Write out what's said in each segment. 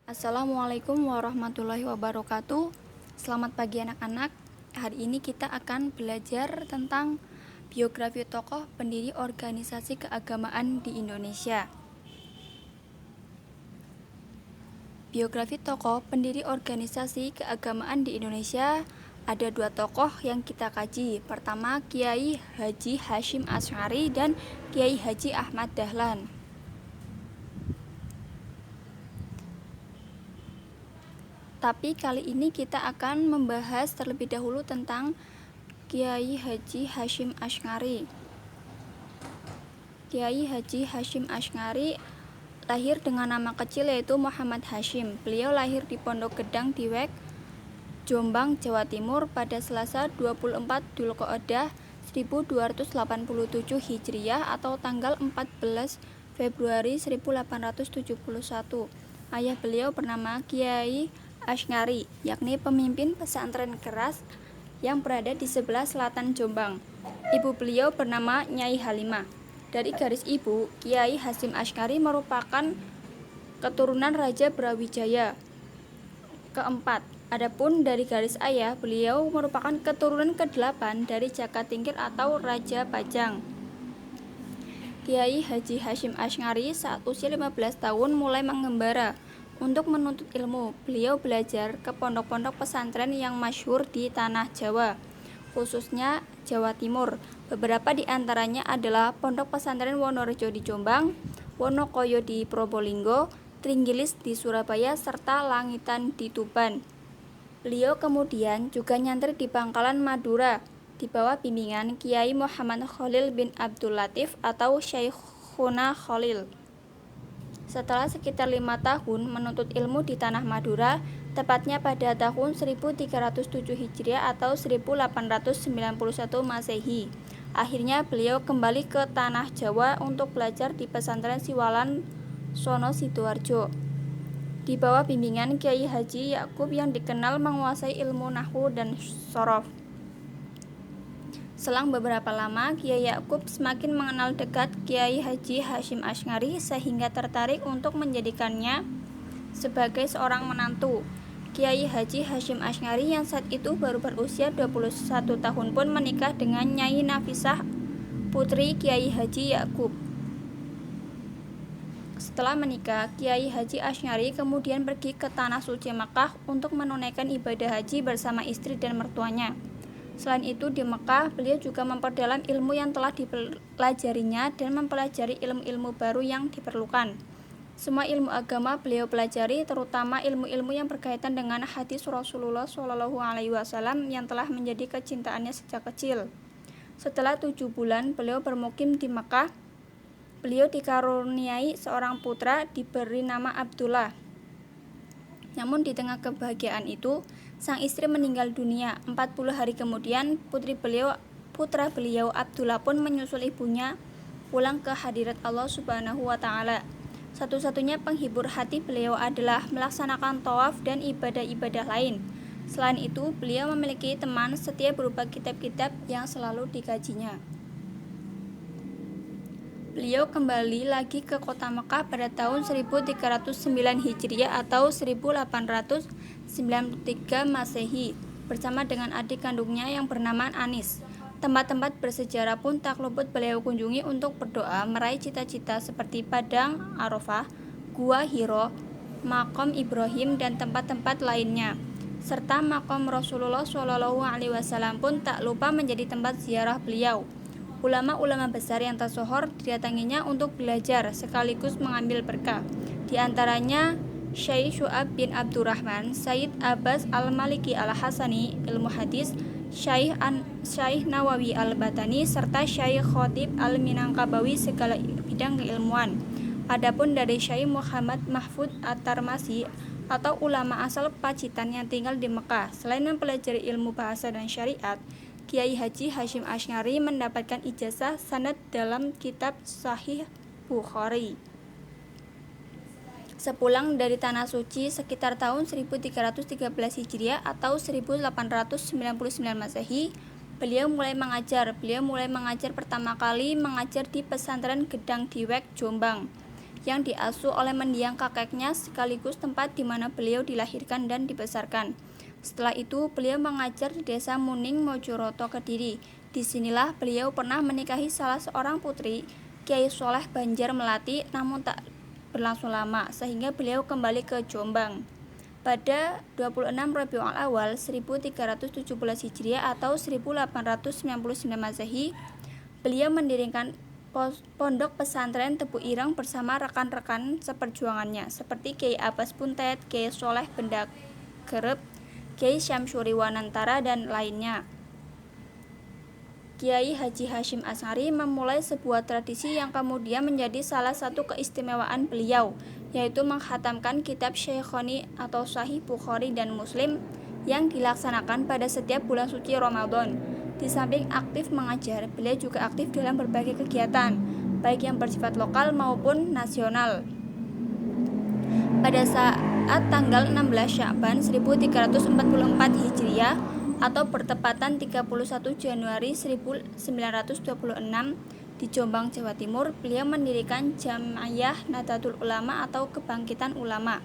Assalamualaikum warahmatullahi wabarakatuh. Selamat pagi anak-anak. Hari ini kita akan belajar tentang biografi tokoh pendiri organisasi keagamaan di Indonesia. Biografi tokoh pendiri organisasi keagamaan di Indonesia ada dua tokoh yang kita kaji. Pertama, Kiai Haji Hasyim Asy'ari dan Kiai Haji Ahmad Dahlan. Tapi kali ini kita akan membahas terlebih dahulu tentang Kiai Haji Hasyim Asy'ari. Kiai Haji Hasyim Asy'ari lahir dengan nama kecil yaitu Muhammad Hasyim. Beliau lahir di Pondok Gedang Diwek, Jombang, Jawa Timur pada Selasa 24 Dzulqa'dah 1287 Hijriah atau tanggal 14 Februari 1871. Ayah beliau bernama Kiai Asy'ari, yakni pemimpin pesantren keras yang berada di sebelah selatan Jombang. Ibu beliau bernama Nyai Halimah. Dari garis ibu, Kiai Hasyim Asy'ari merupakan keturunan Raja Brawijaya keempat. Adapun dari garis ayah, beliau merupakan keturunan ke-8 dari Jaka Tingkir atau Raja Pajang. Kiai Haji Hasyim Asy'ari saat usia 15 tahun mulai mengembara untuk menuntut ilmu. Beliau belajar ke pondok-pondok pesantren yang masyhur di tanah Jawa, khususnya Jawa Timur. Beberapa di antaranya adalah Pondok Pesantren Wonorejo di Jombang, Wonokoyo di Probolinggo, Trenggilis di Surabaya, serta Langitan di Tuban. Beliau kemudian juga nyantri di Bangkalan, Madura, di bawah bimbingan Kiai Muhammad Khalil bin Abdul Latif atau Syekhuna Khalil. Setelah sekitar 5 tahun menuntut ilmu di tanah Madura, tepatnya pada tahun 1307 Hijriah atau 1891 Masehi, akhirnya beliau kembali ke tanah Jawa untuk belajar di pesantren Siwalan Sono Sidoarjo di bawah bimbingan Kiai Haji Yakub yang dikenal menguasai ilmu nahwu dan shorof. Selang beberapa lama, Kiai Yakub semakin mengenal dekat Kiai Haji Hasyim Asy'ari sehingga tertarik untuk menjadikannya sebagai seorang menantu. Kiai Haji Hasyim Asy'ari yang saat itu baru berusia 21 tahun pun menikah dengan Nyai Nafisah, putri Kiai Haji Yakub. Setelah menikah, Kiai Haji Asy'ari kemudian pergi ke Tanah Suci Mekah untuk menunaikan ibadah haji bersama istri dan mertuanya. Selain itu, di Mekah, beliau juga memperdalam ilmu yang telah dipelajarinya dan mempelajari ilmu-ilmu baru yang diperlukan. Semua ilmu agama beliau pelajari, terutama ilmu-ilmu yang berkaitan dengan hadis Rasulullah SAW yang telah menjadi kecintaannya sejak kecil. Setelah 7 bulan beliau bermukim di Mekah, beliau dikaruniai seorang putra diberi nama Abdullah. Namun di tengah kebahagiaan itu, sang istri meninggal dunia. 40 hari kemudian, putra beliau Abdullah pun menyusul ibunya pulang ke hadirat Allah Subhanahu wa Ta'ala. Satu-satunya penghibur hati beliau adalah melaksanakan tawaf dan ibadah-ibadah lain. Selain itu, beliau memiliki teman setia berupa kitab-kitab yang selalu dikajinya. Beliau kembali lagi ke kota Mekah pada tahun 1309 Hijriah atau 1893 Masehi bersama dengan adik kandungnya yang bernama Anis. Tempat-tempat bersejarah pun tak luput beliau kunjungi untuk berdoa meraih cita-cita seperti Padang Arafah, Gua Hiro, Maqam Ibrahim dan tempat-tempat lainnya. Serta Maqam Rasulullah SAW pun tak lupa menjadi tempat ziarah beliau. Ulama-ulama besar yang tersohor didatanginya untuk belajar sekaligus mengambil berkah. Di antaranya Syekh Syu'ab bin Abdurrahman, Sayyid Abbas Al-Maliki Al-Hasani ilmu hadis, Syekh Nawawi Al-Batani serta Syekh Khotib Al-Minangkabawi segala bidang keilmuan. Adapun dari Syekh Muhammad Mahfud At-Tarmasi atau ulama asal Pacitan yang tinggal di Mekah, selain mempelajari ilmu bahasa dan syariat, Kiai Haji Hasyim Asy'ari mendapatkan ijazah sanad dalam kitab Sahih Bukhari. Sepulang dari Tanah Suci sekitar tahun 1313 Hijriah atau 1899 Masehi, beliau mulai mengajar. Beliau mulai mengajar pertama kali mengajar di pesantren Gedang Diwek, Jombang. yang diasuh oleh mendiang kakeknya sekaligus tempat di mana beliau dilahirkan dan dibesarkan. Setelah itu, beliau mengajar di desa Muning, Mojoroto, Kediri. Disinilah beliau pernah menikahi salah seorang putri, Kiai Soleh Banjar Melati, namun tak berlangsung lama, sehingga beliau kembali ke Jombang. Pada 26 Rabiul Awal 1317 Hijriah atau 1899 Masehi, beliau mendirikan pondok pesantren Tebu Ireng bersama rekan-rekan seperjuangannya seperti Kiai Abbas Buntet, Kiai Soleh Benda Gerep, Kiai Syamsuri Wanantara, dan lainnya. Kiai Haji Hasyim Asy'ari memulai sebuah tradisi yang kemudian menjadi salah satu keistimewaan beliau, yaitu menghatamkan kitab Syekhoni atau Sahih Bukhari dan Muslim yang dilaksanakan pada setiap bulan suci Ramadan. Di samping aktif mengajar, beliau juga aktif dalam berbagai kegiatan, baik yang bersifat lokal maupun nasional. Pada saat tanggal 16 Sya'ban 1344 Hijriah atau bertepatan 31 Januari 1926 di Jombang, Jawa Timur, beliau mendirikan Jam'iyah Nahdlatul Ulama atau Kebangkitan Ulama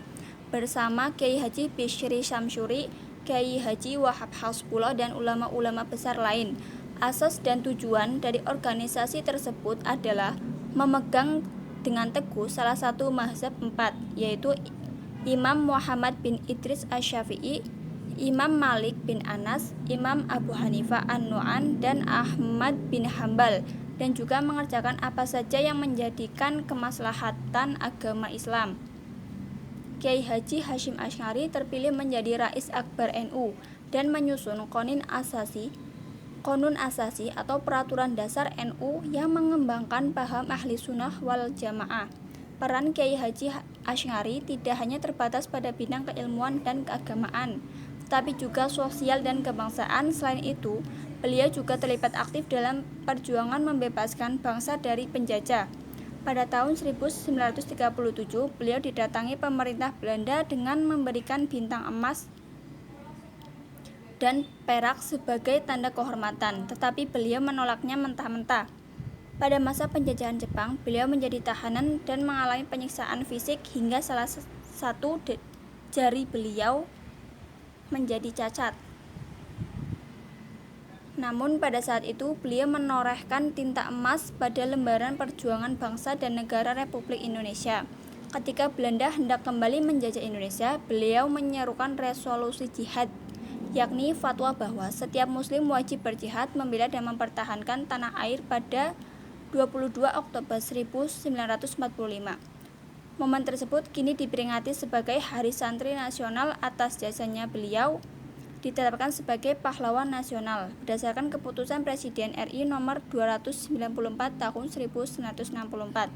bersama Kiai Haji Bisyri Syamsuri, Kiai Haji Wahab Hasbullah, dan ulama-ulama besar lain. Asas dan tujuan dari organisasi tersebut adalah memegang dengan teguh salah satu mazhab 4, yaitu Imam Muhammad bin Idris Asy-Syafi'i, Imam Malik bin Anas, Imam Abu Hanifah An-Nu'an, dan Ahmad bin Hambal, dan juga mengerjakan apa saja yang menjadikan kemaslahatan agama Islam. Kiai Haji Hasyim Asy'ari terpilih menjadi Rais Akbar NU dan menyusun Qonun Asasi atau Peraturan Dasar NU yang mengembangkan paham Ahli Sunnah wal Jamaah. Peran Kiai Haji Asy'ari tidak hanya terbatas pada bidang keilmuan dan keagamaan, tetapi juga sosial dan kebangsaan. Selain itu, beliau juga terlibat aktif dalam perjuangan membebaskan bangsa dari penjajah. Pada tahun 1937, beliau didatangi pemerintah Belanda dengan memberikan bintang emas dan perak sebagai tanda kehormatan, tetapi beliau menolaknya mentah-mentah. Pada masa penjajahan Jepang, beliau menjadi tahanan dan mengalami penyiksaan fisik hingga salah satu jari beliau menjadi cacat. Namun pada saat itu beliau menorehkan tinta emas pada lembaran perjuangan bangsa dan negara Republik Indonesia. Ketika Belanda hendak kembali menjajah Indonesia, beliau menyerukan resolusi jihad, yakni fatwa bahwa setiap muslim wajib berjihad membela dan mempertahankan tanah air pada 22 Oktober 1945. Momen tersebut kini diperingati sebagai Hari Santri Nasional atas jasanya beliau ditetapkan sebagai pahlawan nasional berdasarkan keputusan Presiden RI nomor 294 tahun 1964.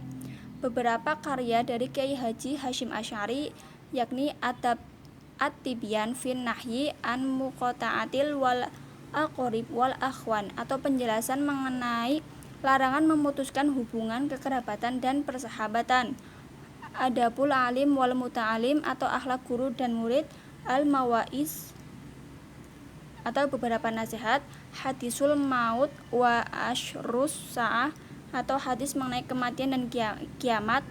Beberapa karya dari Kiai Haji Hasyim Asy'ari yakni Adab At-Tibyan fin Nahyi an Muqata'atil wal Aqrib wal Akhwan atau penjelasan mengenai larangan memutuskan hubungan kekerabatan dan persahabatan, Adabul Alim wal Muta'alim atau akhlak guru dan murid, Al-Mawaiz atau beberapa nasihat, Hadisul Maut wa Asyrus Sa'ah atau hadis mengenai kematian dan kiamat,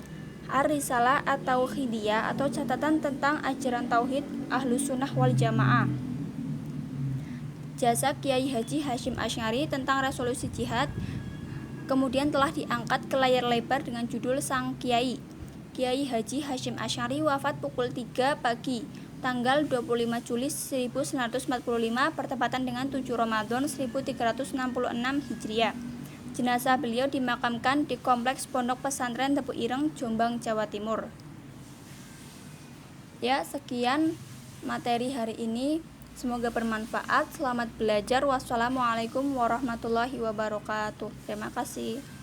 Ar-Risalah atau Khidiyah atau catatan tentang ajaran tauhid Ahlus Sunnah wal Jamaah. Jasa Kiai Haji Hasyim Asy'ari tentang resolusi jihad kemudian telah diangkat ke layar lebar dengan judul Sang Kiai. Kiai Haji Hasyim Asy'ari wafat pukul 3 pagi tanggal 25 Juli 1945 bertepatan dengan 7 Ramadan 1366 Hijriah. Jenazah beliau dimakamkan di Kompleks Pondok Pesantren Tebu Ireng, Jombang, Jawa Timur. Ya, sekian materi hari ini. Semoga bermanfaat. Selamat belajar. Wassalamualaikum warahmatullahi wabarakatuh. Terima kasih.